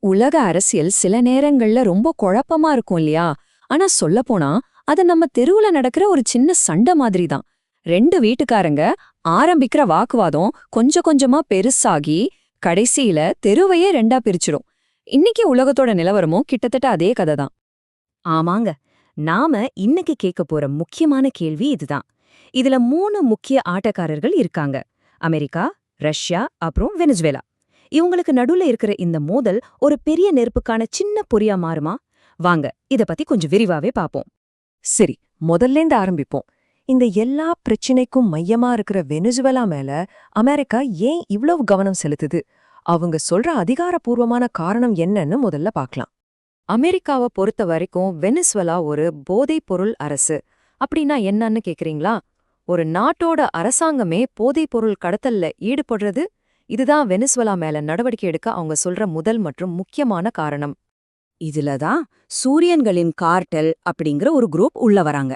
உலக அரசியல் சில நேரங்கள்ல ரொம்ப குழப்பமா இருக்கும் இல்லையா? ஆனா சொல்லப்போனா அது நம்ம தெருவுல நடக்கிற ஒரு சின்ன சண்டை மாதிரி தான். ரெண்டு வீட்டுக்காரங்க ஆரம்பிக்கிற வாக்குவாதம் கொஞ்சம் கொஞ்சமா பெருசாகி கடைசியில தெருவையே ரெண்டா பிரிச்சிடும். இன்னைக்கு உலகத்தோட நிலவரமும் கிட்டத்தட்ட அதே கதை தான். ஆமாங்க. நாம இன்னைக்கு கேட்க போற முக்கியமான கேள்வி இதுதான். இதுல 3 முக்கிய ஆட்டக்காரர்கள் இருக்காங்க. அமெரிக்கா, ரஷ்யா, அப்புறம் வெனிசுவேலா. இவங்களுக்கு நடுவுல இருக்கிற இந்த மோதல் ஒரு பெரிய நெருப்புக்கான சின்ன பொறியா மாறுமா? வாங்க, இத பத்தி கொஞ்சம் விரிவாவே பாப்போம். சரி, முதல்லேந்து ஆரம்பிப்போம். இந்த எல்லா பிரச்சனைக்கும் மையமா இருக்கிற வெனிசுவேலா மேல அமெரிக்கா ஏன் இவ்வளவு கவனம் செலுத்துது? அவங்க சொல்ற அதிகாரப்பூர்வமான காரணம் என்னன்னு முதல்ல பார்க்கலாம். அமெரிக்காவை பொறுத்த வரைக்கும் வெனிசுவேலா ஒரு போதைப் பொருள் அரசு. அப்படின்னா என்னன்னு கேக்குறீங்களா? ஒரு நாட்டோட அரசாங்கமே போதைப் பொருள் கடத்தல்ல ஈடுபடுறது, இதுதான் வெனிசுவேலா மேல நடவடிக்கை எடுக்க அவங்க சொல்ற முதல் மற்றும் முக்கியமான காரணம். இதுலதான் சூரியன்களின் கார்டெல் அப்படிங்கிற ஒரு குரூப் உள்ள வராங்க.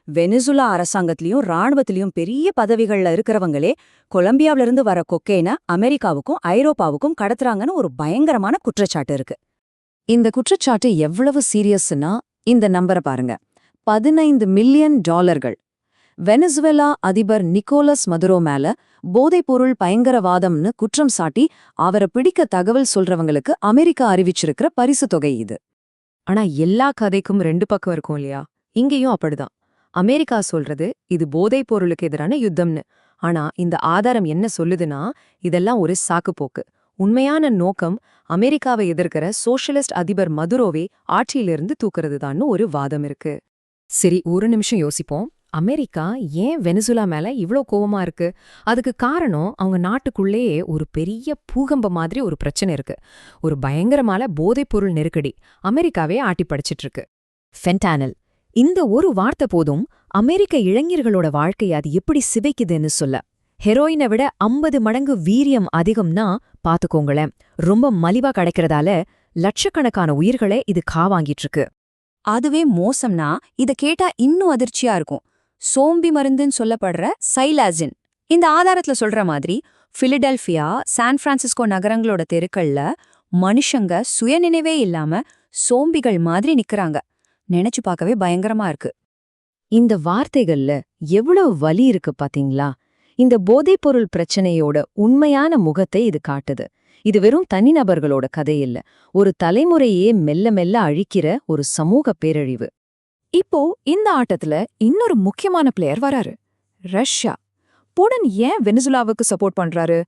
வெனிசுலா அரசாங்கத்திலயும் ராணுவத்திலயும் பெரிய பதவிகள்ல இருக்கிறவங்களே கொலம்பியாவில இருந்து வர கொக்கைன அமெரிக்காவுக்கும் ஐரோப்பாவுக்கும் கடத்துறாங்கன்னு ஒரு பயங்கரமான குற்றச்சாட்டு இருக்கு. இந்த குற்றச்சாட்டு எவ்வளவு சீரியஸ்னா இந்த நம்பரை பாருங்க. $15 மில்லியன். வெனிசுவேலா அதிபர் நிக்கோலஸ் மதுரோ மேல போதைப்பொருள் பயங்கரவாதம்னு குற்றம் சாட்டி அவரை பிடிக்க தகவல் சொல்றவங்களுக்கு அமெரிக்கா அறிவிச்சிருக்கிற பரிசு தொகை இது. ஆனா எல்லா கதைக்கும் ரெண்டு பக்கம் இருக்கும் இல்லையா? இங்கேயும் அப்படிதான். அமெரிக்கா சொல்றது இது போதைப் பொருளுக்கு எதிரான யுத்தம்னு. ஆனா இந்த ஆதாரம் என்ன சொல்லுதுன்னா, இதெல்லாம் ஒரு சாக்குப்போக்கு. உண்மையான நோக்கம் அமெரிக்காவை எதிர்க்கிற சோஷலிஸ்ட் அதிபர் மதுரோவை ஆட்சியிலிருந்து தூக்குறதுதான்னு ஒரு வாதம் இருக்கு. சரி, ஒரு நிமிஷம் யோசிப்போம். அமெரிக்கா ஏன் வெனிசுலா மேல இவ்ளோ கோவமா இருக்கு? அதுக்கு காரணம் அவங்க நாட்டுக்குள்ளேயே ஒரு பெரிய பூகம்பம் மாதிரி ஒரு பிரச்சனை இருக்கு. ஒரு பயங்கரமான போதைப்பொருள் நெருக்கடி அமெரிக்காவே ஆட்டி படைச்சிட்டு இருக்கு. ஃபென்டானில். இந்த ஒரு வார்த்தை போதும் அமெரிக்க இளைஞர்களோட வாழ்க்கையை அது எப்படி சிதைக்குதுன்னு சொல்ல. ஹெரோயினை விட 50 மடங்கு வீரியம் அதிகம்னா பாத்துக்கோங்களேன். ரொம்ப மலிவா கிடைக்கிறதால லட்சக்கணக்கான உயிர்களே இது காவாங்கிட்டு இருக்கு. அதுவே மோசம்னா இத கேட்டா இன்னும் அதிர்ச்சியா இருக்கும். சோம்பி மருந்துன்னு சொல்லப்படுற சைலாசின். இந்த ஆதாரத்துல சொல்ற மாதிரி பிலடெல்பியா, சான் பிரான்சிஸ்கோ நகரங்களோட தெருக்கள்ல மனுஷங்க சுயநினைவே இல்லாம சோம்பிகள் மாதிரி நிக்கறாங்க. நினைச்சு பார்க்கவே பயங்கரமா இருக்கு. இந்த வார்த்தைகள்ல எவ்வளவு வலி இருக்கு பாத்தீங்களா? இந்த போதைப்பொருள் பிரச்சனையோட உண்மையான முகத்தை இது காட்டுது. இது வெறும் தனிநபர்களோட கதை இல்ல, ஒரு தலைமுறையே மெல்ல மெல்ல அழிக்கிற ஒரு சமூக பேரழிவு. இப்போ இந்த ஆட்டத்துல இன்னொரு முக்கியமான பிளேயர் வராரு, ரஷ்யா. புடன் ஏன் வெனிசுலாவுக்கு சப்போர்ட் பண்றாரு?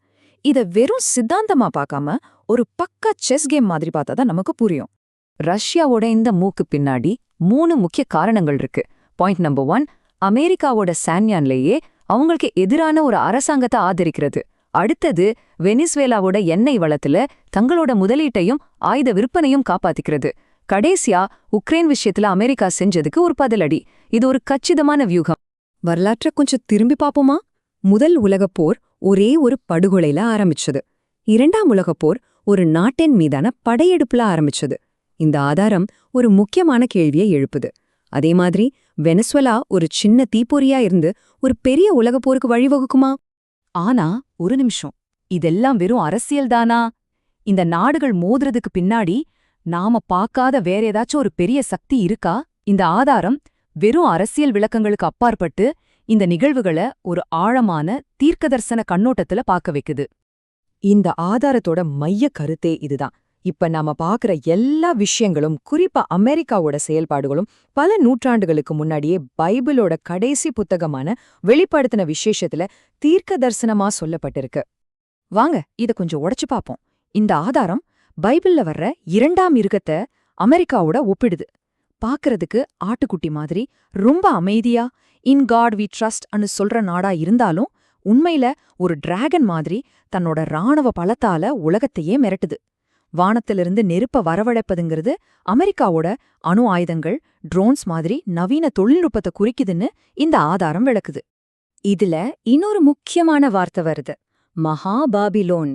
இத வெறும் சித்தாந்தமா பார்க்காம ஒரு பக்கா செஸ் கேம் மாதிரி பார்த்தாதான் நமக்கு புரியும். ரஷ்யாவோட இந்த மூக்கு பின்னாடி 3 முக்கிய காரணங்கள் இருக்கு. பாயிண்ட் நம்பர் 1, அமெரிக்காவோட சான்யான்லேயே அவங்களுக்கு எதிரான ஒரு அரசாங்கத்தை ஆதரிக்கிறது. அடுத்தது, வெனிசுவேலாவோட எண்ணெய் வளத்துல தங்களோட முதலீட்டையும் ஆயுத விற்பனையும் காப்பாத்திக்கிறது. கடைசியா, உக்ரைன் விஷயத்துல அமெரிக்கா செஞ்சதுக்கு ஒரு பதிலடி. இது ஒரு கச்சிதமான வியூகம். வரலாற்றை கொஞ்சம் திரும்பி பாப்போமா? முதல் உலகப்போர் ஒரே ஒரு படுகொலையில ஆரம்பிச்சது. 2ஆம் உலகப்போர் ஒரு நாட்டின் மீதான படையெடுப்புல ஆரம்பிச்சது. இந்த ஆதாரம் ஒரு முக்கியமான கேள்வியை எழுப்புது. அதே மாதிரி வெனிசுவேலா ஒரு சின்ன தீப்பொறியா இருந்து ஒரு பெரிய உலகப்போருக்கு வழிவகுக்குமா? ஆனா ஒரு நிமிஷம், இதெல்லாம் வெறும் அரசியல்தானா? இந்த நாடுகள் மோதுறதுக்கு பின்னாடி நாம பார்க்காத வேற ஏதாச்சும் ஒரு பெரிய சக்தி இருக்கா? இந்த ஆதாரம் வெறும் அரசியல் விளக்கங்களுக்கு அப்பாற்பட்டு இந்த நிகழ்வுகளை ஒரு ஆழமான தீர்க்கதர்சன கண்ணோட்டத்துல பார்க்க வைக்குது. இந்த ஆதாரத்தோட மைய கருத்தே இதுதான். இப்ப நாம பாக்குற எல்லா விஷயங்களும், குறிப்பா அமெரிக்காவோட செயல்பாடுகளும், பல நூற்றாண்டுகளுக்கு முன்னாடியே பைபிளோட கடைசி புத்தகமான வெளிப்படுத்தின விசேஷத்துல தீர்க்க தரிசனமா சொல்லப்பட்டிருக்கு. வாங்க இத கொஞ்சம் உடைச்சு பாப்போம். இந்த ஆதாரம் பைபிள்ல வர்ற 2ஆம் மிருகத்தை அமெரிக்காவோட ஒப்பிடுது. பாக்குறதுக்கு ஆட்டுக்குட்டி மாதிரி ரொம்ப அமைதியா இன் காட் வி ட்ரஸ்ட் அன்னு சொல்ற நாடா இருந்தாலும் உண்மையில ஒரு டிராகன் மாதிரி தன்னோட ராணுவ பலத்தால உலகத்தையே மிரட்டுது. வானத்திலிருந்து நெருப்ப வரவழைப்பதுங்கிறது அமெரிக்காவோட அணு ஆயுதங்கள், ட்ரோன்ஸ் மாதிரி நவீன தொழில்நுட்பத்தை குறிக்குதுன்னு இந்த ஆதாரம் விளக்குது. இதுல இன்னொரு முக்கியமான வார்த்தை வருது, மகாபாபிலோன்.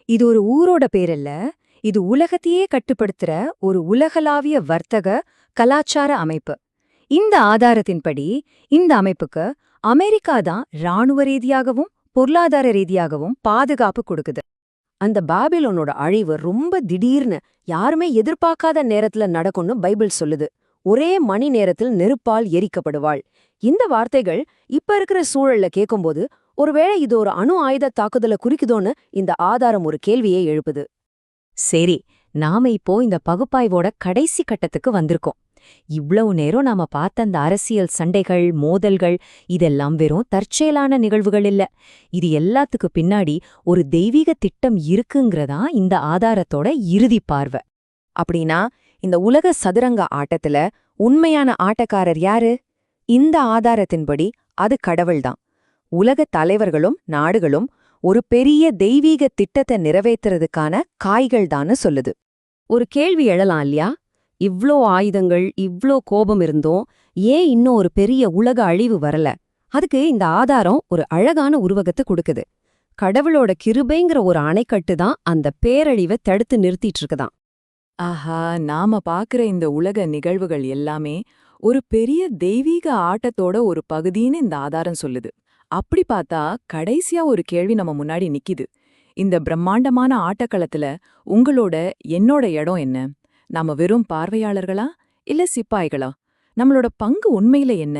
இது ஒரு ஊரோட பேரல்ல, இது உலகத்தையே கட்டுப்படுத்துற ஒரு உலகளாவிய வர்த்தக கலாச்சார அமைப்பு. இந்த ஆதாரத்தின்படி இந்த அமைப்புக்கு அமெரிக்கா தான் இராணுவ ரீதியாகவும் பொருளாதார ரீதியாகவும் பாதுகாப்பு கொடுக்குது. அந்த பாபிலோனோட அழிவு ரொம்ப திடீர்னு யாருமே எதிர்பார்க்காத நேரத்துல நடக்கும்னு பைபிள் சொல்லுது. ஒரே மணி நேரத்தில் நெருப்பால் எரிக்கப்படுவாள். இந்த வார்த்தைகள் இப்ப இருக்கிற சூழல்ல கேட்கும்போது ஒருவேளை இது ஒரு அணு ஆயுத தாக்குதலை குறிக்குதோன்னு இந்த ஆதாரம் ஒரு கேள்வியை எழுப்புது. சரி, நாம இப்போ இந்த பகுப்பாய்வோட கடைசி கட்டத்துக்கு வந்திருக்கோம். இவ்வளவு நேரம் நாம பார்த்த அந்த அரசியல் சண்டைகள், மோதல்கள் இதெல்லாம் வெறும் தற்செயலான நிகழ்வுகள் இல்ல. இது எல்லாத்துக்கு பின்னாடி ஒரு தெய்வீக திட்டம் இருக்குங்கிறதா இந்த ஆதாரத்தோட இறுதி பார்வை. அப்படின்னா இந்த உலக சதுரங்க ஆட்டத்துல உண்மையான ஆட்டக்காரர் யாரு? இந்த ஆதாரத்தின்படி அது கடவுள்தான். உலக தலைவர்களும் நாடுகளும் ஒரு பெரிய தெய்வீக திட்டத்தை நிறைவேத்துறதுக்கான காய்கள்தான்னு சொல்லுது. ஒரு கேள்வி எழலாம் இல்லையா? இவ்ளோ ஆயுதங்கள், இவ்ளோ கோபம் இருந்தோம், ஏன் இன்னும் ஒரு பெரிய உலக அழிவு வரல? அதுக்கு இந்த ஆதாரம் ஒரு அழகான உருவகத்தை கொடுக்குது. கடவுளோட கிருபைங்கிற ஒரு அணைக்கட்டு தான் அந்த பேரழிவை தடுத்து நிறுத்திட்டு இருக்குதாம். ஆஹா, நாம பாக்குற இந்த உலக நிகழ்வுகள் எல்லாமே ஒரு பெரிய தெய்வீக ஆட்டத்தோட ஒரு பகுதின்னு இந்த ஆதாரம் சொல்லுது. அப்படி பார்த்தா கடைசியா ஒரு கேள்வி நம்ம முன்னாடி நிக்கிது. இந்த பிரம்மாண்டமான ஆட்டக்களத்துல உங்களோட என்னோட இடம் என்ன? நாம வெறும் பார்வையாளர்களா இல்ல சிப்பாய்களா? நம்மளோட பங்கு உண்மையில என்ன?